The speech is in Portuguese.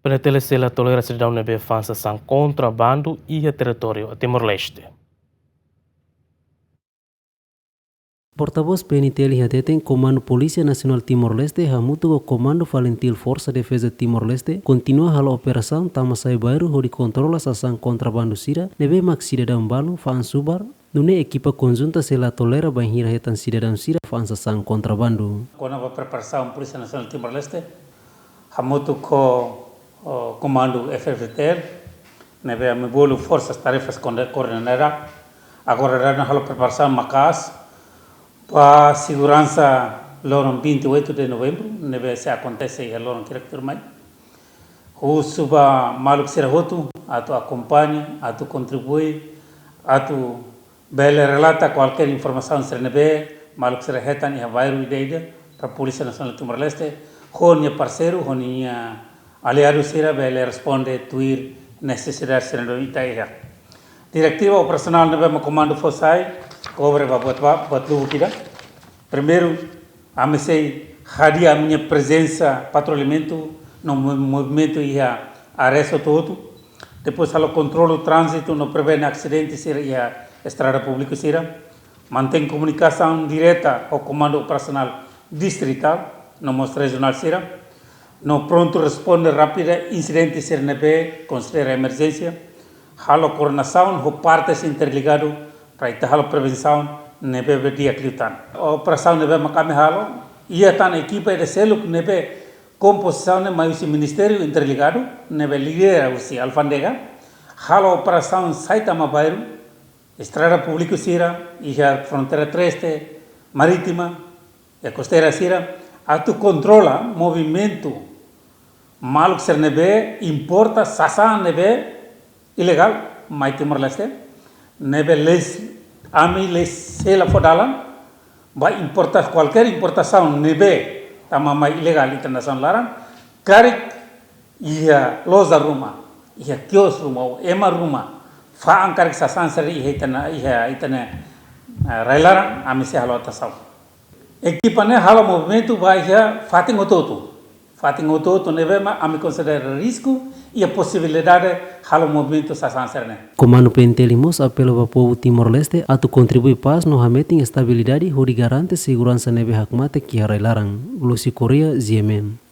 PNTL la tolera sidadaun nebe faan sasan kontra bandu e teritoriu Timor-Leste. Porta-voz PNTL tem Comando Polícia Nacional Timor-Leste hamutu o Comando Valentil Força Defesa Timor-Leste continua a operação tamasai bairro onde controla sasan kontrabando sira nebe mak sidadaun balu faan subar nune equipa conjunta sela tolera banhira hetan sidadaun sira faan sasan kontrabando. Com a preparação Polícia Nacional Timor-Leste hamutu ko Comando FFTL nebe amebolo forças tarefas coordenada agora na preparação macas para segurança loron 28 de novembro neve se acontece e loron director mai o suba maluk sira hotu atu acompanha atu contribui atu bele relata qualquer informação sira neve maluk sira hetan e vairu ideia para a Polícia Nacional Timor-Leste honia parceiro honia aliado sira bele responde tuir necessidade sira do itaia diretiva operacional neve ma comando fossai cobre buat lugu kita. Primeiro, amesei hadia a minha presença, patrulhamento no movimento e a arresto todo. Depois, ela controla o trânsito, não prevene acidentes e a estrada pública sira. Mantém comunicação direta ao comando operacional distrital, no mostra regional sira. No pronto responde rápida incidentes sira nebe, considera emergência. Halo coordenação, o partes interligado para a prevenção nebe dia cliutan. A operação nebe macame halo, ia tá na equipe de selo nebe composição ne mais ministério interligado nebe lidera o alfandega. Halo operação Saitama bairro, estrada pública sira e a fronteira terrestre, marítima e costeira sira, atu controla movimento maluk ser nebe importa sasan nebe ilegal mai Timor-Leste nebe les ami les sela fodalan vai importar qualquer importação nebe tamama ilegal internacional laran karik ia loza ruma ia kios ruma ema ruma fa angkarik sasan seri itana railaran ami se halo tasaw equipane halo movimento vai ia fating ototo nebe ma ami considera risco e a possibilidade halo movimento sasan serne. Comando PNTL mos apelo ao povo Timor-Leste a tu contribui paz no hameting estabilidade e garante segurança nebe hakmate que harailaran. Lucy Korea, Yemen.